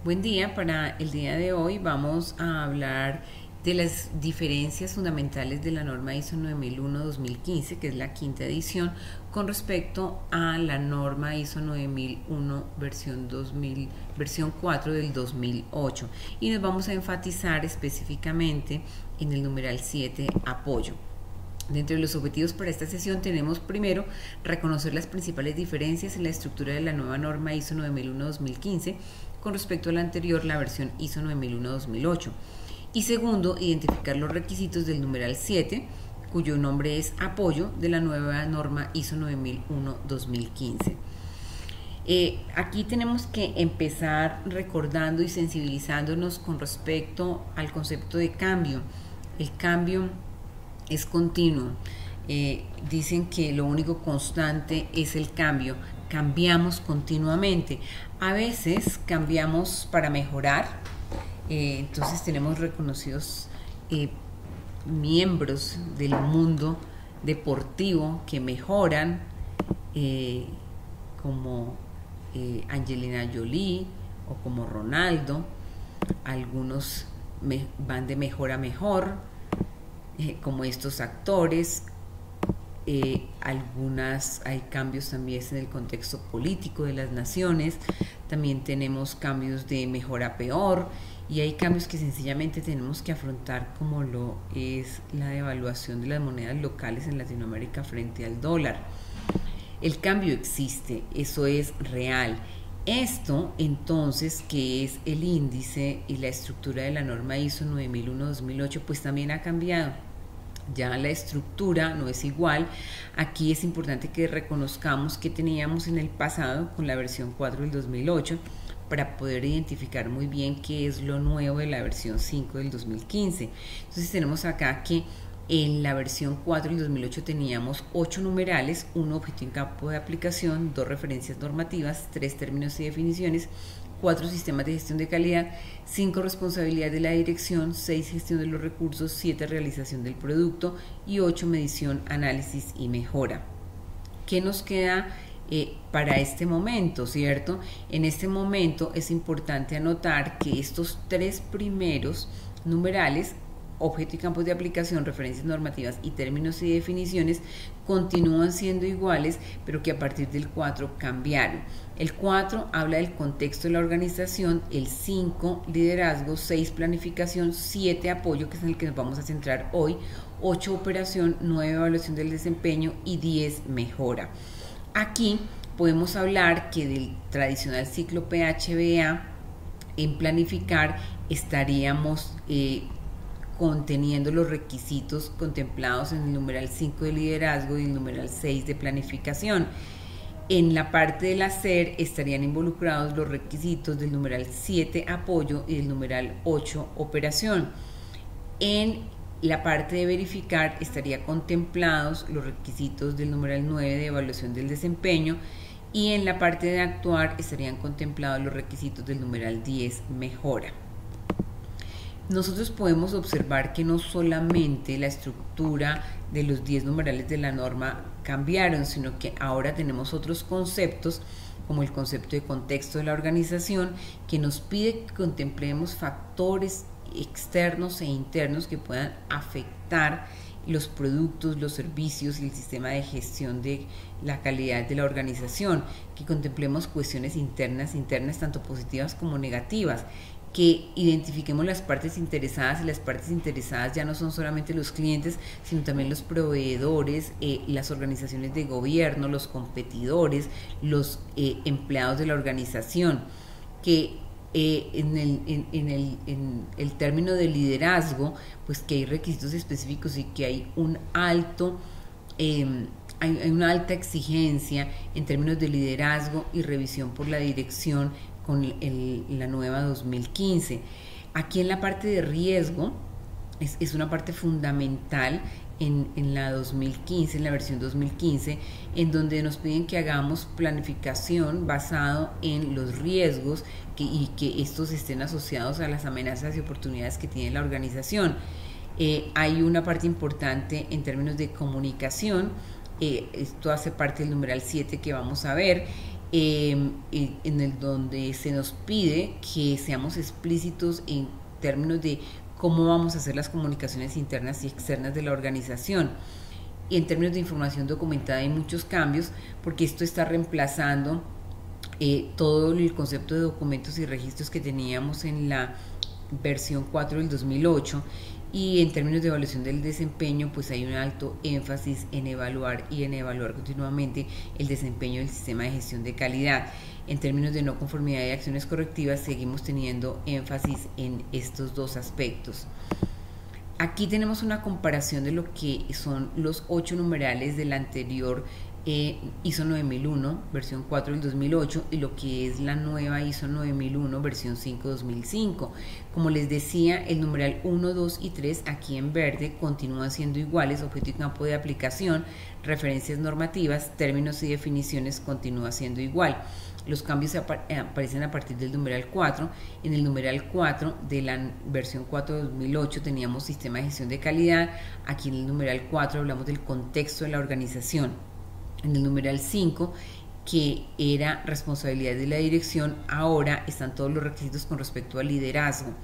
Buen día, para el día de hoy vamos a hablar de las diferencias fundamentales de la norma ISO 9001-2015, que es la quinta edición, con respecto a la norma ISO 9001 versión 4 del 2008. Y nos vamos a enfatizar específicamente en el numeral 7, apoyo. Dentro de los objetivos para esta sesión tenemos primero reconocer las principales diferencias en la estructura de la nueva norma ISO 9001-2015 con respecto a la anterior, la versión ISO 9001-2008. Y segundo, identificar los requisitos del numeral 7, cuyo nombre es apoyo de la nueva norma ISO 9001-2015. Aquí tenemos que empezar recordando y sensibilizándonos con respecto al concepto de cambio. El cambio es continuo. Dicen que lo único constante es el cambio. Cambiamos continuamente. A veces cambiamos para mejorar. Entonces tenemos reconocidos miembros del mundo deportivo que mejoran, como Angelina Jolie o como Ronaldo. Algunos van de mejor a mejor, como estos actores. Hay cambios también en el contexto político de las naciones. También tenemos cambios de mejor a peor, y hay cambios que sencillamente tenemos que afrontar, como lo es la devaluación de las monedas locales en Latinoamérica frente al dólar. El cambio existe, eso es real. Esto, entonces, que es el índice y la estructura de la norma ISO 9001-2008, pues también ha cambiado. Ya la estructura no es igual. Aquí es importante que reconozcamos que teníamos en el pasado con la versión 4 del 2008 para poder identificar muy bien qué es lo nuevo de la versión 5 del 2015. Entonces tenemos acá que en la versión 4 del 2008 teníamos 8 numerales, 1 objeto en campo de aplicación, 2 referencias normativas, 3 términos y definiciones, 4 sistemas de gestión de calidad, 5 responsabilidad de la dirección, 6 gestión de los recursos, 7 realización del producto y 8 medición, análisis y mejora. ¿Qué nos queda para este momento, cierto? En este momento es importante anotar que estos 3 primeros numerales, objeto y campos de aplicación, referencias normativas y términos y definiciones, continúan siendo iguales, pero que a partir del 4 cambiaron. El 4 habla del contexto de la organización, el 5 liderazgo, 6 planificación, 7 apoyo, que es en el que nos vamos a centrar hoy, 8 operación, 9 evaluación del desempeño y 10 mejora. Aquí podemos hablar que del tradicional ciclo PHBA, en planificar estaríamos conteniendo los requisitos contemplados en el numeral 5 de liderazgo y el numeral 6 de planificación. En la parte del hacer estarían involucrados los requisitos del numeral 7 apoyo y del numeral 8 operación. En la parte de verificar estarían contemplados los requisitos del numeral 9 de evaluación del desempeño, y en la parte de actuar estarían contemplados los requisitos del numeral 10 mejora. Nosotros podemos observar que no solamente la estructura de los 10 numerales de la norma cambiaron, sino que ahora tenemos otros conceptos, como el concepto de contexto de la organización, que nos pide que contemplemos factores externos e internos que puedan afectar los productos, los servicios y el sistema de gestión de la calidad de la organización, que contemplemos cuestiones internas tanto positivas como negativas, que identifiquemos las partes interesadas, y las partes interesadas ya no son solamente los clientes, sino también los proveedores, las organizaciones de gobierno, los competidores, los empleados de la organización, que en el término de liderazgo, pues que hay requisitos específicos y que hay hay una alta exigencia en términos de liderazgo y revisión por la dirección con la nueva 2015. Aquí en la parte de riesgo es una parte fundamental en la 2015, en la versión 2015, en donde nos piden que hagamos planificación basado en los riesgos y que estos estén asociados a las amenazas y oportunidades que tiene la organización. Hay una parte importante en términos de comunicación. Esto hace parte del numeral 7 que vamos a ver. en el donde se nos pide que seamos explícitos en términos de cómo vamos a hacer las comunicaciones internas y externas de la organización. Y en términos de información documentada hay muchos cambios, porque esto está reemplazando todo el concepto de documentos y registros que teníamos en la versión 4 del 2008. Y en términos de evaluación del desempeño, pues hay un alto énfasis en evaluar y en evaluar continuamente el desempeño del sistema de gestión de calidad. En términos de no conformidad y acciones correctivas, seguimos teniendo énfasis en estos dos aspectos. Aquí tenemos una comparación de lo que son los 8 numerales del anterior ISO 9001, versión 4 del 2008, y lo que es la nueva ISO 9001, versión 5 2005. Como les decía, el numeral 1, 2 y 3 aquí en verde continúan siendo iguales, objeto y campo de aplicación, referencias normativas, términos y definiciones continúa siendo igual. Los cambios aparecen a partir del numeral 4. En el numeral 4 de la versión 4 de 2008 teníamos sistema de gestión de calidad. Aquí en el numeral 4 hablamos del contexto de la organización. En el numeral 5, que era responsabilidad de la dirección, ahora están todos los requisitos con respecto al liderazgo.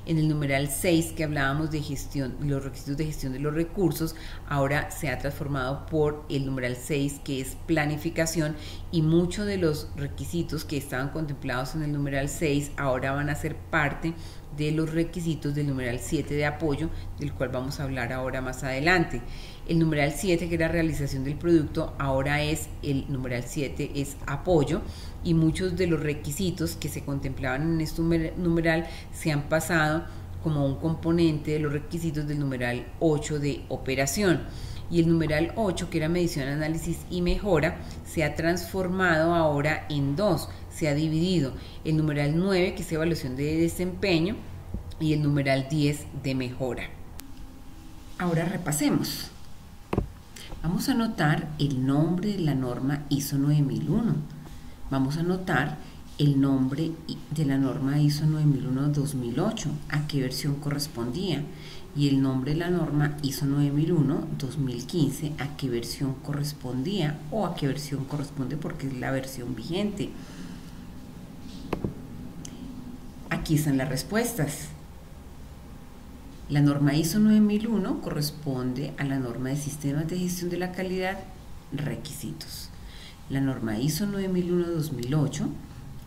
En el numeral 6, que hablábamos de gestión, los requisitos de gestión de los recursos, ahora se ha transformado por el numeral 6, que es planificación, y muchos de los requisitos que estaban contemplados en el numeral 6 ahora van a ser parte de los requisitos del numeral 7 de apoyo, del cual vamos a hablar ahora más adelante. El numeral 7, que era realización del producto, ahora es el numeral 7, es apoyo, y muchos de los requisitos que se contemplaban en este numeral se han pasado como un componente de los requisitos del numeral 8 de operación. Y el numeral 8, que era medición, análisis y mejora, se ha transformado ahora en dos, se ha dividido. El numeral 9, que es evaluación de desempeño, y el numeral 10 de mejora. Ahora repasemos. Vamos a anotar el nombre de la norma ISO 9001. Vamos a anotar el nombre de la norma ISO 9001-2008, a qué versión correspondía, y el nombre de la norma ISO 9001-2015, a qué versión correspondía o a qué versión corresponde porque es la versión vigente. Aquí están las respuestas. La norma ISO 9001 corresponde a la norma de sistemas de gestión de la calidad, requisitos. La norma ISO 9001-2008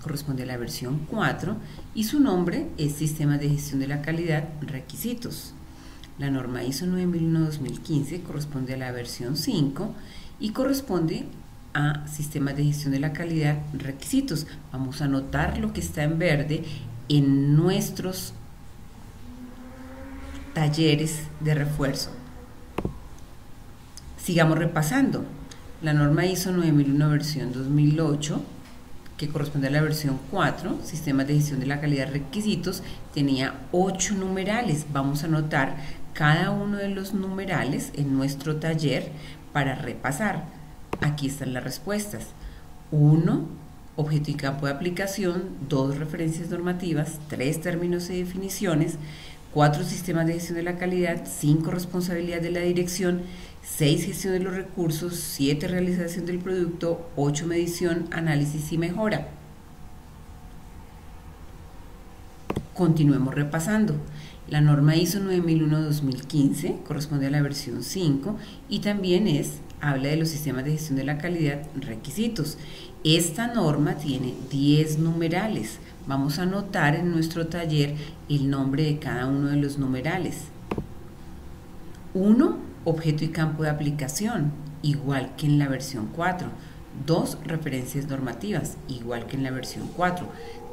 corresponde a la versión 4 y su nombre es sistemas de gestión de la calidad, requisitos. La norma ISO 9001-2015 corresponde a la versión 5 y corresponde a sistemas de gestión de la calidad, requisitos. Vamos a anotar lo que está en verde en nuestros talleres de refuerzo. Sigamos repasando. La norma ISO 9001 versión 2008, que corresponde a la versión 4, sistemas de gestión de la calidad, requisitos, tenía 8 numerales. Vamos a anotar cada uno de los numerales en nuestro taller para repasar. Aquí están las respuestas. 1, objeto y campo de aplicación. 2, referencias normativas. 3, términos y definiciones. 4, sistemas de gestión de la calidad. 5, responsabilidad de la dirección. 6, gestión de los recursos. 7, realización del producto. 8, medición, análisis y mejora. Continuemos repasando. La norma ISO 9001-2015 corresponde a la versión 5 y también habla de los sistemas de gestión de la calidad, requisitos. Esta norma tiene 10 numerales. Vamos a anotar en nuestro taller el nombre de cada uno de los numerales. 1, objeto y campo de aplicación, igual que en la versión 4. 2, referencias normativas, igual que en la versión 4.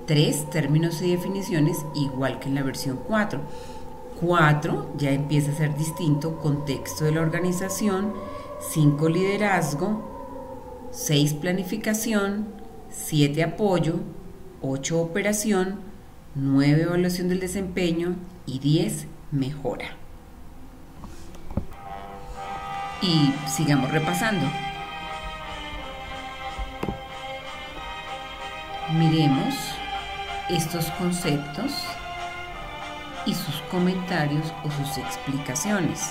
3, términos y definiciones, igual que en la versión 4. 4, ya empieza a ser distinto, contexto de la organización. 5, liderazgo. 6, planificación. 7, apoyo. 8, operación. 9, evaluación del desempeño. Y 10, mejora. Y sigamos repasando. Miremos estos conceptos y sus comentarios o sus explicaciones.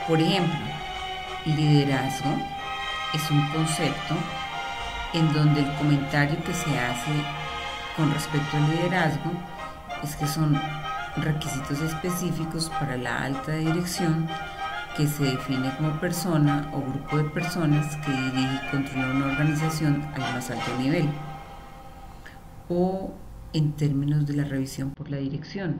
Por ejemplo, liderazgo es un concepto en donde el comentario que se hace con respecto al liderazgo es que son requisitos específicos para la alta dirección que se define como persona o grupo de personas que dirige y controla una organización al más alto nivel, o en términos de la revisión por la dirección,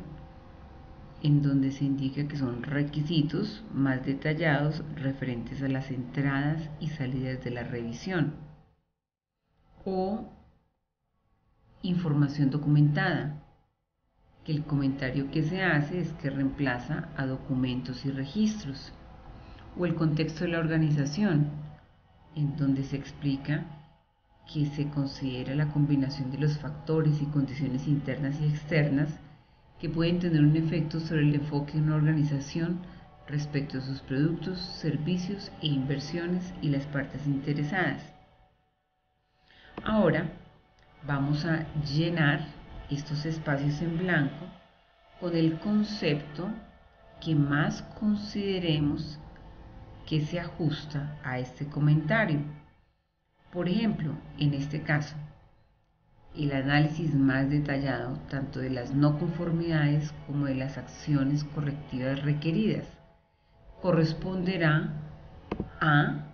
en donde se indica que son requisitos más detallados referentes a las entradas y salidas de la revisión, o información documentada, que el comentario que se hace es que reemplaza a documentos y registros, o el contexto de la organización, en donde se explica que se considera la combinación de los factores y condiciones internas y externas que pueden tener un efecto sobre el enfoque de una organización respecto a sus productos, servicios e inversiones y las partes interesadas. Ahora vamos a llenar estos espacios en blanco con el concepto que más consideremos que se ajusta a este comentario. Por ejemplo, en este caso, el análisis más detallado tanto de las no conformidades como de las acciones correctivas requeridas corresponderá a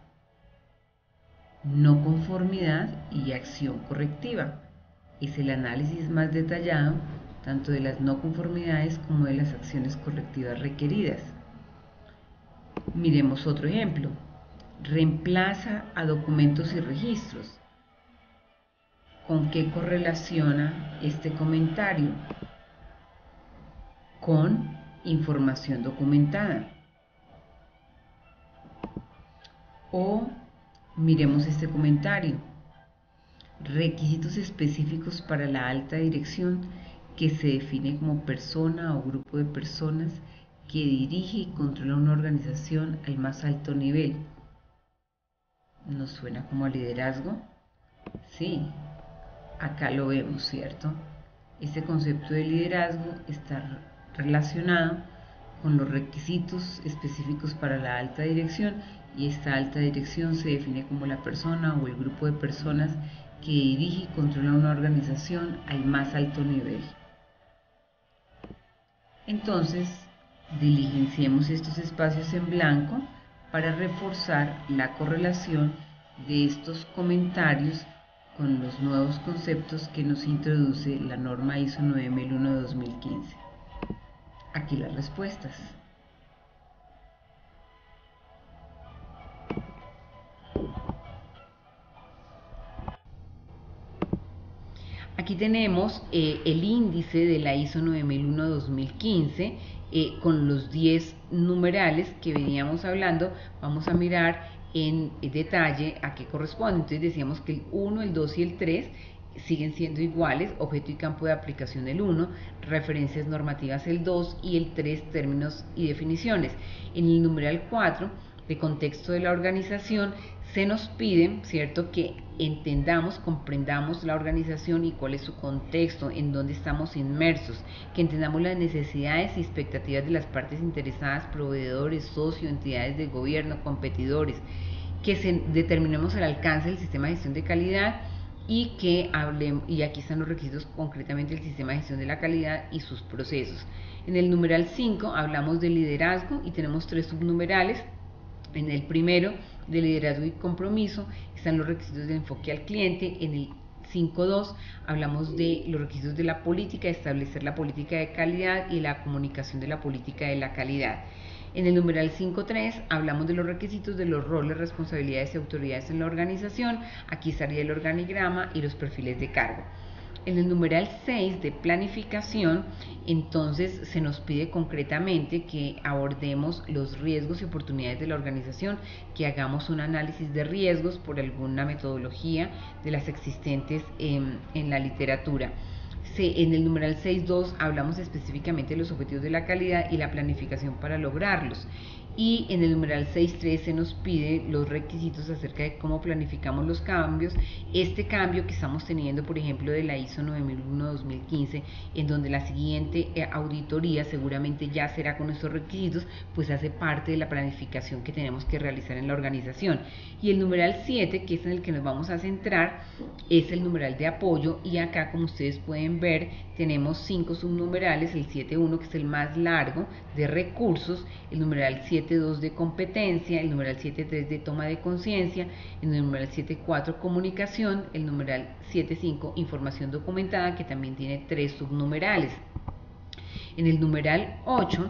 no conformidad y acción correctiva. Es el análisis más detallado tanto de las no conformidades como de las acciones correctivas requeridas. Miremos otro ejemplo. Reemplaza a documentos y registros. ¿Con qué correlaciona este comentario? Con información documentada. O miremos este comentario. Requisitos específicos para la alta dirección que se define como persona o grupo de personas que dirige y controla una organización al más alto nivel. ¿Nos suena como a liderazgo? Sí, acá lo vemos, ¿cierto? Este concepto de liderazgo está relacionado con los requisitos específicos para la alta dirección, y esta alta dirección se define como la persona o el grupo de personas que dirige y controla una organización al más alto nivel. Entonces, diligenciemos estos espacios en blanco para reforzar la correlación de estos comentarios con los nuevos conceptos que nos introduce la norma ISO 9001 de 2015. Aquí las respuestas. Aquí tenemos el índice de la ISO 9001-2015 con los 10 numerales que veníamos hablando. Vamos a mirar en detalle a qué corresponde. Entonces decíamos que el 1, el 2 y el 3 siguen siendo iguales, objeto y campo de aplicación el 1, referencias normativas el 2 y el 3, términos y definiciones. En el numeral 4, de contexto de la organización, se nos pide, ¿cierto?, que entendamos, comprendamos la organización y cuál es su contexto, en dónde estamos inmersos, que entendamos las necesidades y expectativas de las partes interesadas, proveedores, socios, entidades de gobierno, competidores, que determinemos el alcance del sistema de gestión de calidad y que hablemos, y aquí están los requisitos concretamente del sistema de gestión de la calidad y sus procesos. En el numeral 5 hablamos de liderazgo y tenemos 3 subnumerales. En el primero, de liderazgo y compromiso, están los requisitos de enfoque al cliente. En el 5.2 hablamos de los requisitos de la política, establecer la política de calidad y la comunicación de la política de la calidad. En el numeral 5.3 hablamos de los requisitos de los roles, responsabilidades y autoridades en la organización. Aquí estaría el organigrama y los perfiles de cargo. En el numeral 6 de planificación, entonces se nos pide concretamente que abordemos los riesgos y oportunidades de la organización, que hagamos un análisis de riesgos por alguna metodología de las existentes en la literatura. En el numeral 6.2 hablamos específicamente de los objetivos de la calidad y la planificación para lograrlos. y en el numeral 6.3 se nos pide los requisitos acerca de cómo planificamos los cambios. Este cambio que estamos teniendo, por ejemplo, de la ISO 9001-2015, en donde la siguiente auditoría seguramente ya será con estos requisitos, pues hace parte de la planificación que tenemos que realizar en la organización. Y el numeral 7, que es en el que nos vamos a centrar, es el numeral de apoyo, y acá, como ustedes pueden ver, tenemos 5 subnumerales: el 7.1, que es el más largo, de recursos, el numeral 7.2 de competencia, el numeral 7.3 de toma de conciencia, el numeral 7.4 comunicación, el numeral 7.5 información documentada, que también tiene 3 subnumerales. En el numeral 8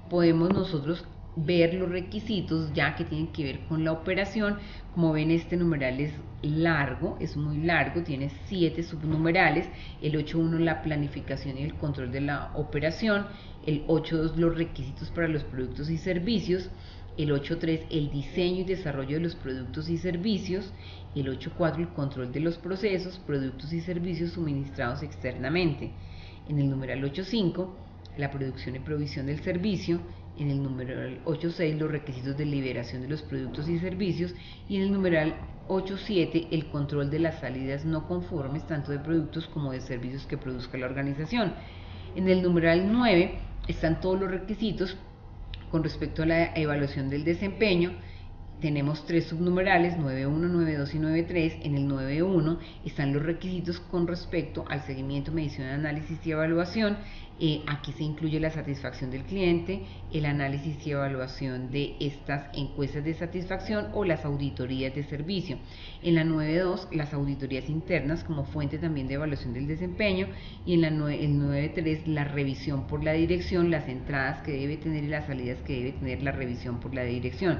podemos nosotros ver los requisitos ya que tienen que ver con la operación. Como ven, este numeral es largo, es muy largo, tiene 7 subnumerales: el 8.1 la planificación y el control de la operación, el 8.2 los requisitos para los productos y servicios, el 8.3 el diseño y desarrollo de los productos y servicios, el 8.4 el control de los procesos, productos y servicios suministrados externamente. En el numeral 8.5 la producción y provisión del servicio, en el numeral 8.6 los requisitos de liberación de los productos y servicios, y en el numeral 8.7 el control de las salidas no conformes, tanto de productos como de servicios que produzca la organización. En el numeral 9 están todos los requisitos con respecto a la evaluación del desempeño. Tenemos 3 subnumerales: 9.1, 9.2 y 9.3. En el 9.1 están los requisitos con respecto al seguimiento, medición, análisis y evaluación. Aquí se incluye la satisfacción del cliente, el análisis y evaluación de estas encuestas de satisfacción o las auditorías de servicio. En la 9.2 las auditorías internas como fuente también de evaluación del desempeño, y en el 9.3 la revisión por la dirección, las entradas que debe tener y las salidas que debe tener la revisión por la dirección.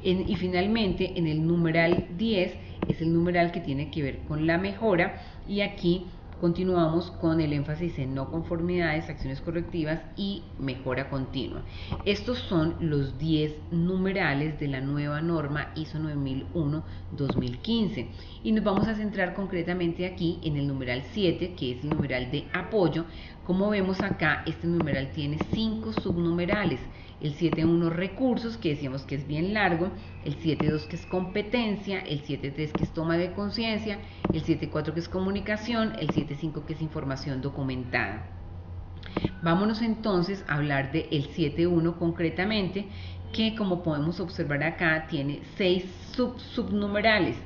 Y finalmente, en el numeral 10 es el numeral que tiene que ver con la mejora, y aquí continuamos con el énfasis en no conformidades, acciones correctivas y mejora continua. Estos son los 10 numerales de la nueva norma ISO 9001-2015, y nos vamos a centrar concretamente aquí en el numeral 7, que es el numeral de apoyo. Como vemos acá, este numeral tiene 5 subnumerales: el 7.1 recursos, que decíamos que es bien largo, el 7.2 que es competencia, el 7.3 que es toma de conciencia, el 7.4 que es comunicación, el 7.5 que es información documentada. Vámonos entonces a hablar del 7.1 concretamente, que como podemos observar acá tiene 6 subnumerales.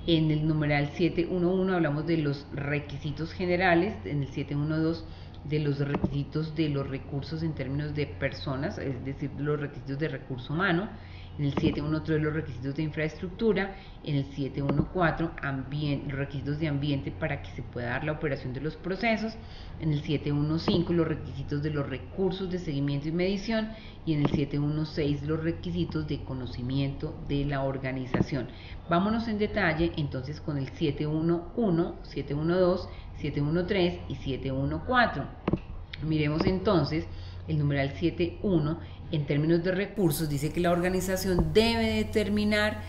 En el numeral 7.1.1 hablamos de los requisitos generales, en el 7.1.2 de los requisitos de los recursos en términos de personas, es decir, los requisitos de recurso humano, en el 7.1.3 los requisitos de infraestructura, en el 7.1.4 los requisitos de ambiente para que se pueda dar la operación de los procesos, en el 7.1.5 los requisitos de los recursos de seguimiento y medición, y en el 7.1.6 los requisitos de conocimiento de la organización. Vámonos en detalle entonces con el 7.1.1, 7.1.2, 7.1.3 y 7.1.4. Miremos entonces el numeral 7.1. En términos de recursos, dice que la organización debe determinar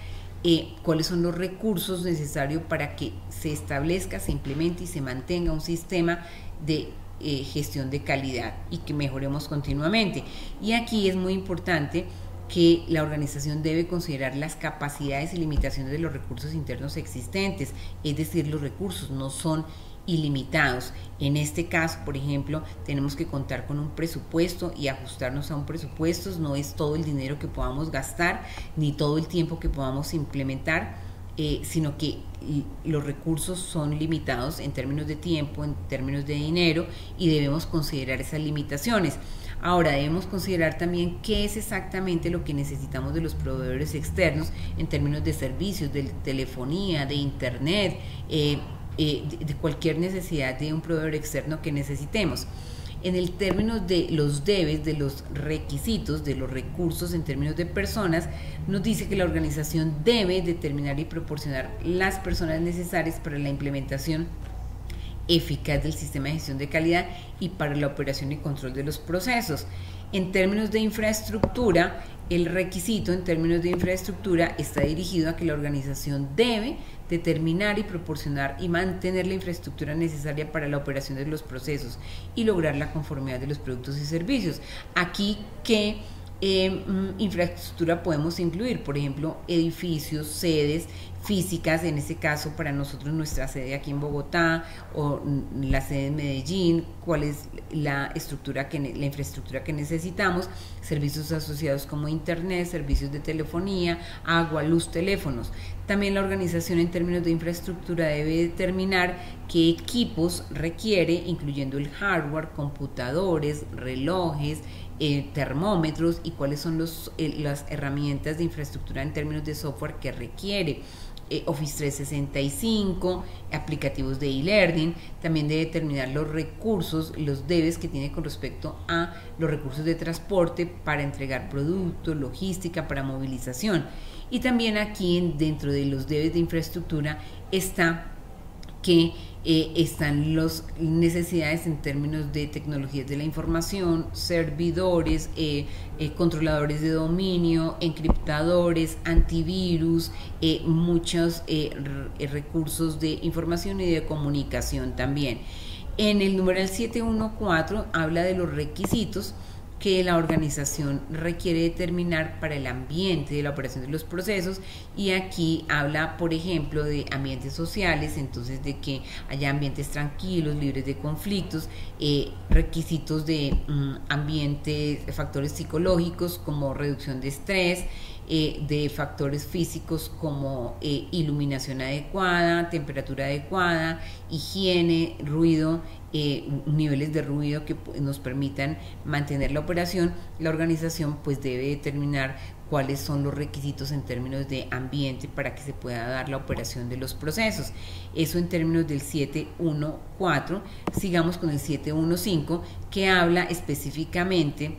cuáles son los recursos necesarios para que se establezca, se implemente y se mantenga un sistema de gestión de calidad y que mejoremos continuamente. Y aquí es muy importante que la organización debe considerar las capacidades y limitaciones de los recursos internos existentes, es decir, los recursos no son ilimitados. En este caso, por ejemplo, tenemos que contar con un presupuesto y ajustarnos a un presupuesto. No es todo el dinero que podamos gastar ni todo el tiempo que podamos implementar, sino que los recursos son limitados en términos de tiempo, en términos de dinero, y debemos considerar esas limitaciones. Ahora debemos considerar también qué es exactamente lo que necesitamos de los proveedores externos en términos de servicios, de telefonía, de internet, de cualquier necesidad de un proveedor externo que necesitemos. En el término de los debes, de los requisitos, de los recursos en términos de personas, nos dice que la organización debe determinar y proporcionar las personas necesarias para la implementación eficaz del sistema de gestión de calidad y para la operación y control de los procesos. En términos de infraestructura, el requisito en términos de infraestructura está dirigido a que la organización debe determinar y proporcionar y mantener la infraestructura necesaria para la operación de los procesos y lograr la conformidad de los productos y servicios. Aquí, ¿qué infraestructura podemos incluir, por ejemplo, edificios, sedes físicas, en este caso para nosotros nuestra sede aquí en Bogotá o la sede en Medellín, cuál es la infraestructura que necesitamos, servicios asociados como internet, servicios de telefonía, agua, luz, teléfonos. También la organización en términos de infraestructura debe determinar qué equipos requiere, incluyendo el hardware, computadores, relojes, termómetros, y cuáles son las herramientas de infraestructura en términos de software que requiere. Office 365, aplicativos de e-learning. También debe determinar los recursos, los debes que tiene con respecto a los recursos de transporte para entregar productos, logística, para movilización. Y también aquí dentro de los debes de infraestructura está que están las necesidades en términos de tecnologías de la información, servidores, controladores de dominio, encriptadores, antivirus, muchos recursos de información y de comunicación también. En el numeral 714 habla de los requisitos que la organización requiere determinar para el ambiente de la operación de los procesos, y aquí habla, por ejemplo, de ambientes sociales, entonces de que haya ambientes tranquilos, libres de conflictos, requisitos de ambientes, factores psicológicos como reducción de estrés, de factores físicos como iluminación adecuada, temperatura adecuada, higiene, ruido, niveles de ruido que nos permitan mantener la operación. La organización pues debe determinar cuáles son los requisitos en términos de ambiente para que se pueda dar la operación de los procesos. Eso en términos del 714. Sigamos con el 715, que habla específicamente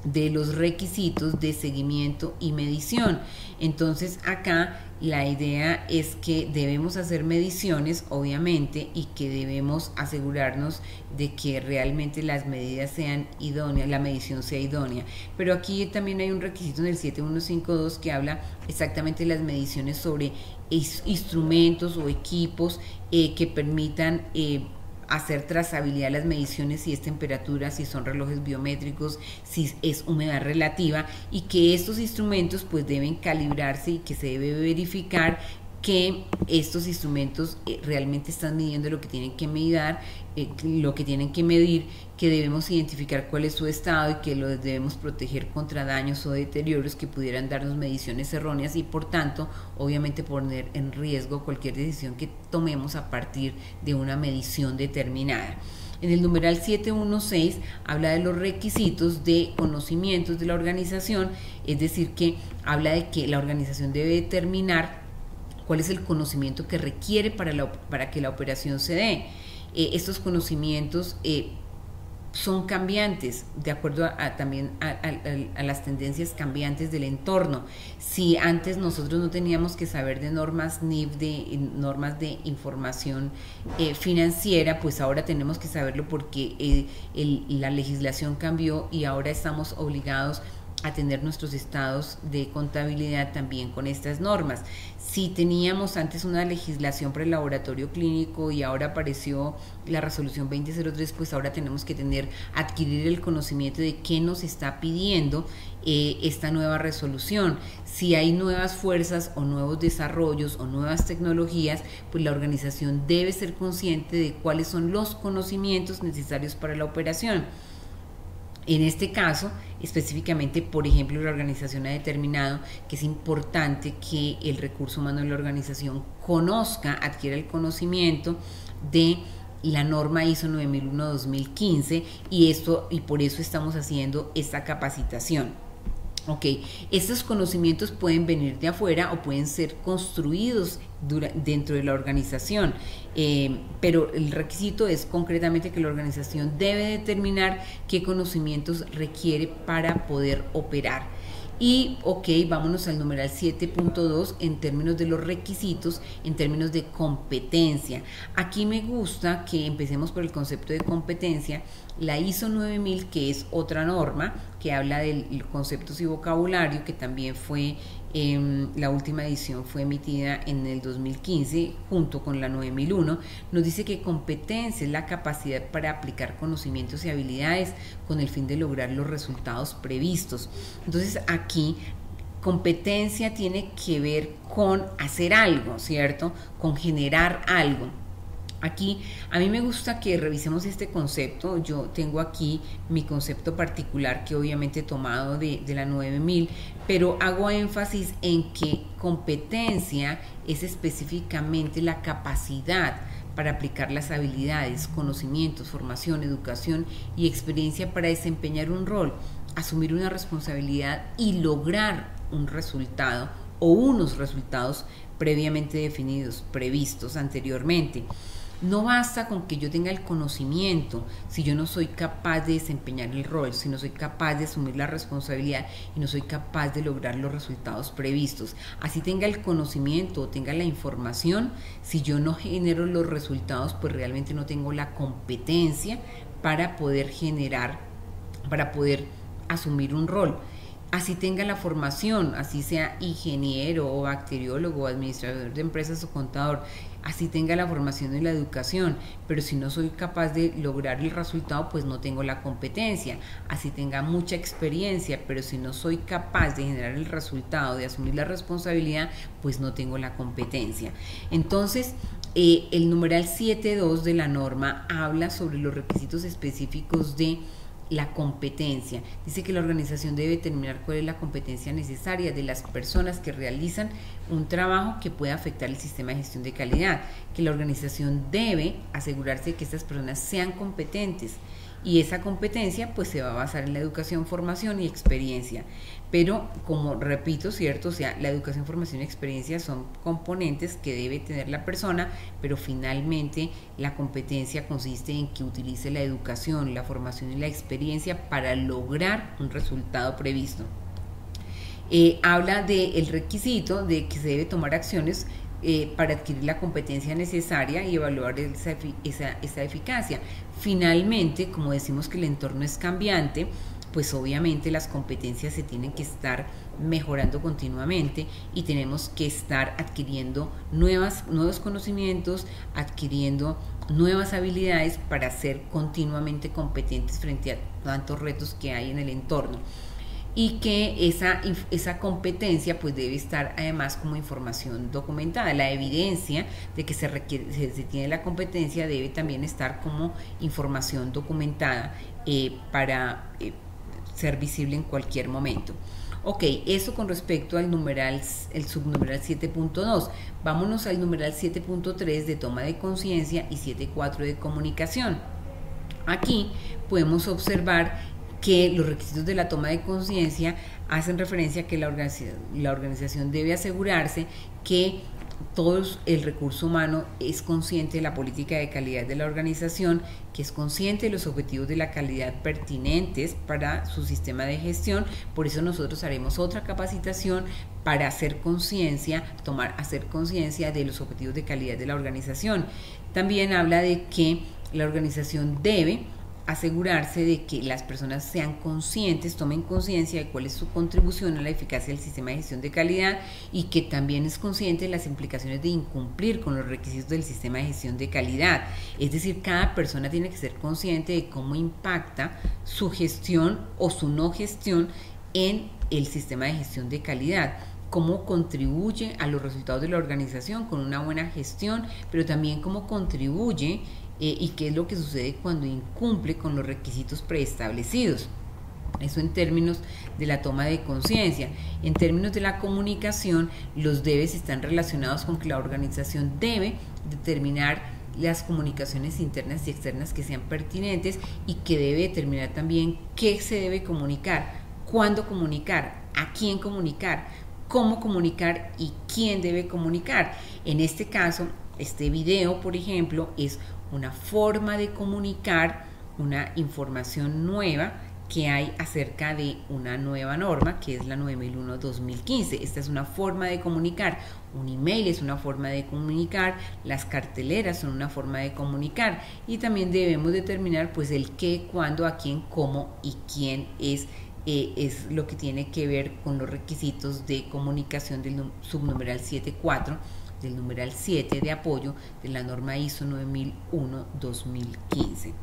de los requisitos de seguimiento y medición. Entonces acá la idea es que debemos hacer mediciones, obviamente, y que debemos asegurarnos de que realmente las medidas sean idóneas, la medición sea idónea. Pero aquí también hay un requisito en el 7152 que habla exactamente de las mediciones sobre instrumentos o equipos que permitan hacer trazabilidad de las mediciones, si es temperatura, si son relojes biométricos, si es humedad relativa, y que estos instrumentos pues deben calibrarse y que se debe verificar que estos instrumentos realmente están midiendo lo que tienen que medir, que debemos identificar cuál es su estado y que lo debemos proteger contra daños o deterioros que pudieran darnos mediciones erróneas y por tanto obviamente poner en riesgo cualquier decisión que tomemos a partir de una medición determinada. En el numeral 716 habla de los requisitos de conocimientos de la organización, es decir, que habla de que la organización debe determinar cuál es el conocimiento que requiere para que la operación se dé. Estos conocimientos son cambiantes de acuerdo también a las tendencias cambiantes del entorno. Si antes nosotros no teníamos que saber de normas NIF, de normas de información financiera, pues ahora tenemos que saberlo porque la legislación cambió y ahora estamos obligados a tener nuestros estados de contabilidad también con estas normas. Si teníamos antes una legislación para el laboratorio clínico y ahora apareció la resolución 2003, pues ahora tenemos que adquirir el conocimiento de qué nos está pidiendo esta nueva resolución. Si hay nuevas fuerzas o nuevos desarrollos o nuevas tecnologías, pues la organización debe ser consciente de cuáles son los conocimientos necesarios para la operación. En este caso, específicamente, por ejemplo, la organización ha determinado que es importante que el recurso humano de la organización adquiera el conocimiento de la norma ISO 9001-2015 y por eso estamos haciendo esta capacitación. Ok, estos conocimientos pueden venir de afuera o pueden ser construidos dentro de la organización, pero el requisito es concretamente que la organización debe determinar qué conocimientos requiere para poder operar. Y ok, vámonos al numeral 7.2 en términos de los requisitos, en términos de competencia. Aquí me gusta que empecemos por el concepto de competencia. La ISO 9000, que es otra norma que habla de conceptos y vocabulario, que también fue la última edición fue emitida en el 2015 junto con la 9001, nos dice que competencia es la capacidad para aplicar conocimientos y habilidades con el fin de lograr los resultados previstos. Entonces aquí competencia tiene que ver con hacer algo, ¿cierto? Con generar algo. Aquí a mí me gusta que revisemos este concepto. Yo tengo aquí mi concepto particular que obviamente he tomado de la 9000, pero hago énfasis en que competencia es específicamente la capacidad para aplicar las habilidades, conocimientos, formación, educación y experiencia para desempeñar un rol, asumir una responsabilidad y lograr un resultado o unos resultados previamente definidos, previstos anteriormente. No basta con que yo tenga el conocimiento si yo no soy capaz de desempeñar el rol, si no soy capaz de asumir la responsabilidad y no soy capaz de lograr los resultados previstos. Así tenga el conocimiento o tenga la información, si yo no genero los resultados, pues realmente no tengo la competencia para poder generar, para poder asumir un rol. Así tenga la formación, así sea ingeniero o bacteriólogo o administrador de empresas o contador, así tenga la formación y la educación, pero si no soy capaz de lograr el resultado, pues no tengo la competencia. Así tenga mucha experiencia, pero si no soy capaz de generar el resultado, de asumir la responsabilidad, pues no tengo la competencia. Entonces, el numeral 7.2 de la norma habla sobre los requisitos específicos de la competencia. Dice que la organización debe determinar cuál es la competencia necesaria de las personas que realizan un trabajo que pueda afectar el sistema de gestión de calidad, que la organización debe asegurarse de que estas personas sean competentes, y esa competencia pues se va a basar en la educación, formación y experiencia. Pero como repito, ¿cierto? O sea, la educación, formación y experiencia son componentes que debe tener la persona, pero finalmente la competencia consiste en que utilice la educación, la formación y la experiencia para lograr un resultado previsto. Habla del requisito de que se debe tomar acciones para adquirir la competencia necesaria y evaluar esa eficacia. Finalmente, como decimos que el entorno es cambiante, pues obviamente las competencias se tienen que estar mejorando continuamente y tenemos que estar adquiriendo nuevos conocimientos, adquiriendo nuevas habilidades para ser continuamente competentes frente a tantos retos que hay en el entorno. Y que esa competencia pues debe estar además como información documentada. La evidencia de que se tiene la competencia debe también estar como información documentada para ser visible en cualquier momento. Ok, eso con respecto al el subnumeral 7.2. Vámonos al numeral 7.3 de toma de conciencia y 7.4 de comunicación. Aquí podemos observar que los requisitos de la toma de conciencia hacen referencia a que la organización debe asegurarse que todo el recurso humano es consciente de la política de calidad de la organización, que es consciente de los objetivos de la calidad pertinentes para su sistema de gestión. Por eso nosotros haremos otra capacitación para hacer conciencia de los objetivos de calidad de la organización. También habla de que la organización debe asegurarse de que las personas sean conscientes, tomen conciencia de cuál es su contribución a la eficacia del sistema de gestión de calidad y que también es consciente de las implicaciones de incumplir con los requisitos del sistema de gestión de calidad. Es decir, cada persona tiene que ser consciente de cómo impacta su gestión o su no gestión en el sistema de gestión de calidad, cómo contribuye a los resultados de la organización con una buena gestión, pero también cómo contribuye y qué es lo que sucede cuando incumple con los requisitos preestablecidos. Eso en términos de la toma de conciencia. En términos de la comunicación, los debes están relacionados con que la organización debe determinar las comunicaciones internas y externas que sean pertinentes y que debe determinar también qué se debe comunicar, cuándo comunicar, a quién comunicar, cómo comunicar y quién debe comunicar. En este caso, este video, por ejemplo, es una forma de comunicar una información nueva que hay acerca de una nueva norma que es la 9001-2015. Esta es una forma de comunicar. Un email es una forma de comunicar, las carteleras son una forma de comunicar y también debemos determinar pues el qué, cuándo, a quién, cómo y quién es es lo que tiene que ver con los requisitos de comunicación del subnumeral 7.4, del numeral 7 de apoyo de la norma ISO 9001-2015.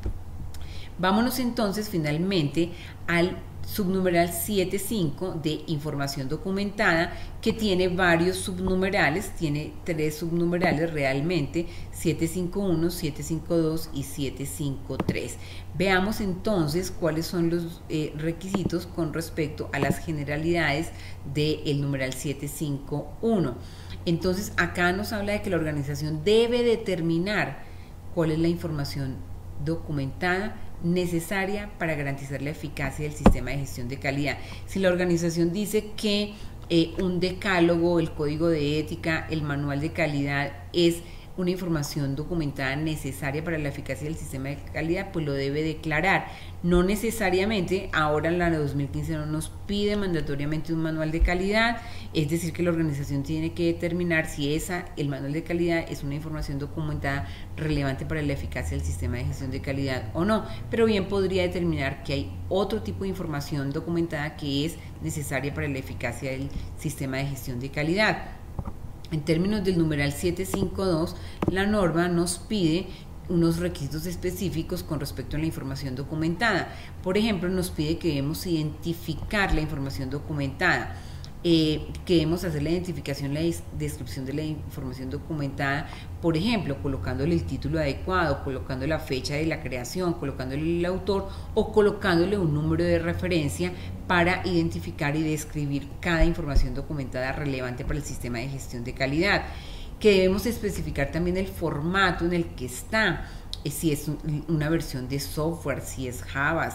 Vámonos entonces finalmente al subnumeral 7.5 de información documentada, que tiene varios subnumerales, tiene 3 subnumerales realmente, 7.5.1, 7.5.2 y 7.5.3. Veamos entonces cuáles son los requisitos con respecto a las generalidades del numeral 7.5.1. Entonces acá nos habla de que la organización debe determinar cuál es la información documentada necesaria para garantizar la eficacia del sistema de gestión de calidad. Si la organización dice que un decálogo, el código de ética, el manual de calidad es una información documentada necesaria para la eficacia del sistema de calidad, pues lo debe declarar. No necesariamente, ahora la de 2015 no nos pide mandatoriamente un manual de calidad, es decir, que la organización tiene que determinar si el manual de calidad es una información documentada relevante para la eficacia del sistema de gestión de calidad o no, pero bien podría determinar que hay otro tipo de información documentada que es necesaria para la eficacia del sistema de gestión de calidad. En términos del numeral 7.5.2, la norma nos pide unos requisitos específicos con respecto a la información documentada. Por ejemplo, nos pide que debemos identificar la información documentada, que debemos hacer la identificación, la descripción de la información documentada, por ejemplo, colocándole el título adecuado, colocando la fecha de la creación, colocándole el autor o colocándole un número de referencia para identificar y describir cada información documentada relevante para el sistema de gestión de calidad. Que debemos especificar también el formato en el que está, si es una versión de software, si es Java,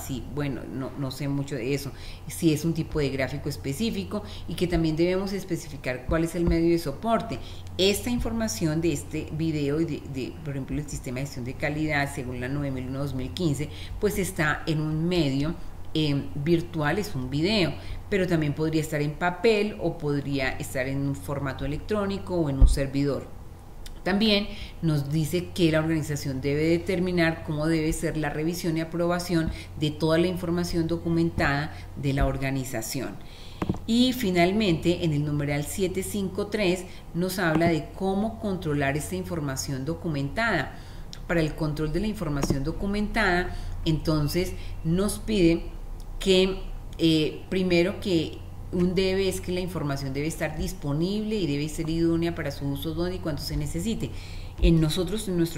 no sé mucho de eso, si es un tipo de gráfico específico, y que también debemos especificar cuál es el medio de soporte. Esta información de este video y por ejemplo, el sistema de gestión de calidad según la 9001-2015, pues está en un medio virtual, es un video, pero también podría estar en papel o podría estar en un formato electrónico o en un servidor. También nos dice que la organización debe determinar cómo debe ser la revisión y aprobación de toda la información documentada de la organización. Y finalmente, en el numeral 7.5.3 nos habla de cómo controlar esta información documentada. Para el control de la información documentada, entonces nos pide que primero que un debe es que la información debe estar disponible y debe ser idónea para su uso donde y cuando se necesite. En nuestra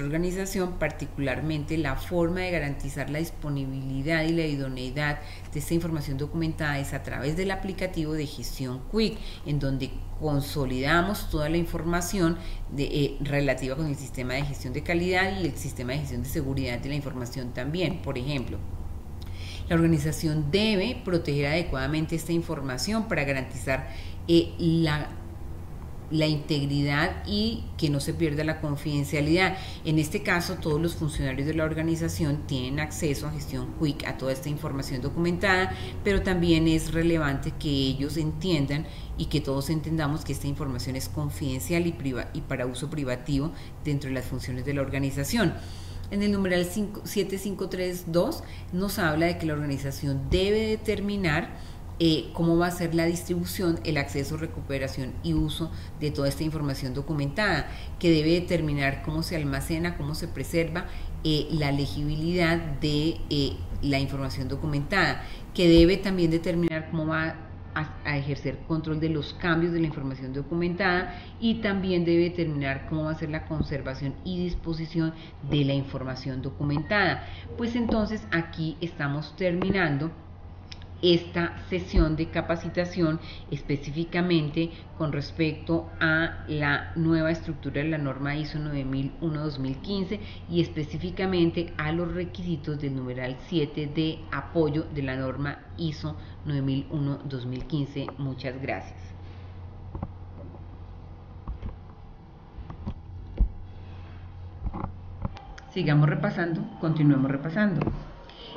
organización, particularmente, la forma de garantizar la disponibilidad y la idoneidad de esta información documentada es a través del aplicativo de gestión Quick, en donde consolidamos toda la información relativa con el sistema de gestión de calidad y el sistema de gestión de seguridad de la información también, por ejemplo. La organización debe proteger adecuadamente esta información para garantizar la integridad y que no se pierda la confidencialidad. En este caso, todos los funcionarios de la organización tienen acceso a gestión Quick a toda esta información documentada, pero también es relevante que ellos entiendan y que todos entendamos que esta información es confidencial y para uso privativo dentro de las funciones de la organización. En el numeral 7.5.3.2 nos habla de que la organización debe determinar cómo va a ser la distribución, el acceso, recuperación y uso de toda esta información documentada, que debe determinar cómo se almacena, cómo se preserva la legibilidad de la información documentada, que debe también determinar cómo va a ejercer control de los cambios de la información documentada y también debe determinar cómo va a ser la conservación y disposición de la información documentada. Pues entonces aquí estamos terminando esta sesión de capacitación específicamente con respecto a la nueva estructura de la norma ISO 9001-2015 y específicamente a los requisitos del numeral 7 de apoyo de la norma ISO 9001-2015. Muchas gracias. Sigamos repasando, continuemos repasando.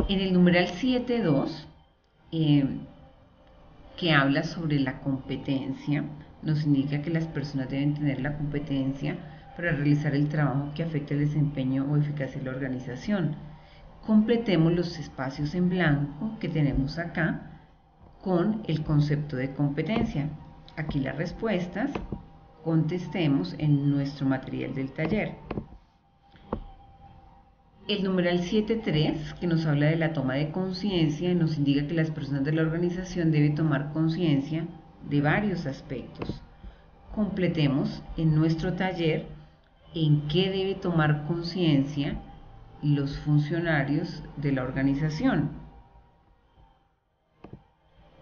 En el numeral 7.2 que habla sobre la competencia, nos indica que las personas deben tener la competencia para realizar el trabajo que afecte el desempeño o eficacia de la organización. Completemos los espacios en blanco que tenemos acá con el concepto de competencia. Aquí las respuestas contestemos en nuestro material del taller. El numeral 7.3, que nos habla de la toma de conciencia, nos indica que las personas de la organización deben tomar conciencia de varios aspectos. Completemos en nuestro taller en qué debe tomar conciencia los funcionarios de la organización.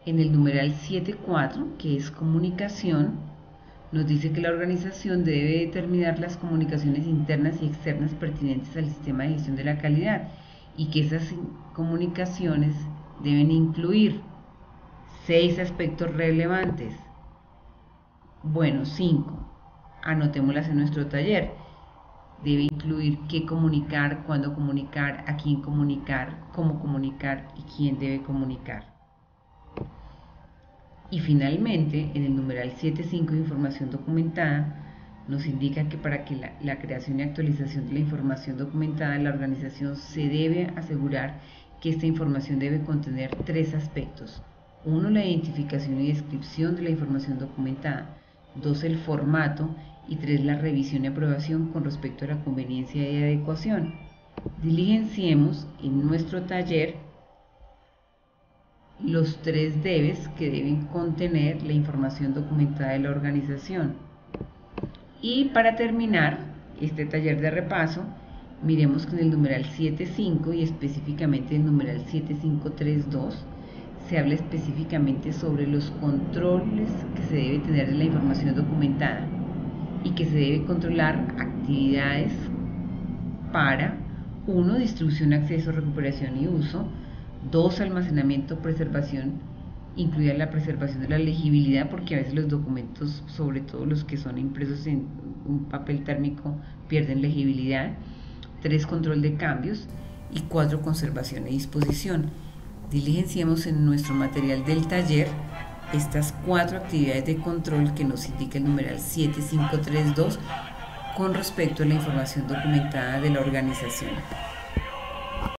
En el numeral 7.4, que es comunicación, nos dice que la organización debe determinar las comunicaciones internas y externas pertinentes al sistema de gestión de la calidad y que esas comunicaciones deben incluir 6 aspectos relevantes. Bueno, 5. Anotémoslas en nuestro taller. Debe incluir qué comunicar, cuándo comunicar, a quién comunicar, cómo comunicar y quién debe comunicar. Y finalmente, en el numeral 7.5 de información documentada, nos indica que para que la creación y actualización de la información documentada de la organización se debe asegurar que esta información debe contener 3 aspectos. 1. La identificación y descripción de la información documentada. 2. El formato. Y 3. La revisión y aprobación con respecto a la conveniencia y adecuación. Diligenciemos en nuestro taller los 3 debes que deben contener la información documentada de la organización. Y para terminar este taller de repaso, miremos que en el numeral 7.5 y específicamente en el numeral 7.5.3.2 se habla específicamente sobre los controles que se debe tener de la información documentada y que se debe controlar actividades para 1. Distribución, acceso, recuperación y uso. 2. Almacenamiento, preservación, incluida la preservación de la legibilidad, porque a veces los documentos, sobre todo los que son impresos en un papel térmico, pierden legibilidad. 3. Control de cambios. Y 4. Conservación y disposición. Diligenciemos en nuestro material del taller estas 4 actividades de control que nos indica el numeral 7.5.3.2 con respecto a la información documentada de la organización.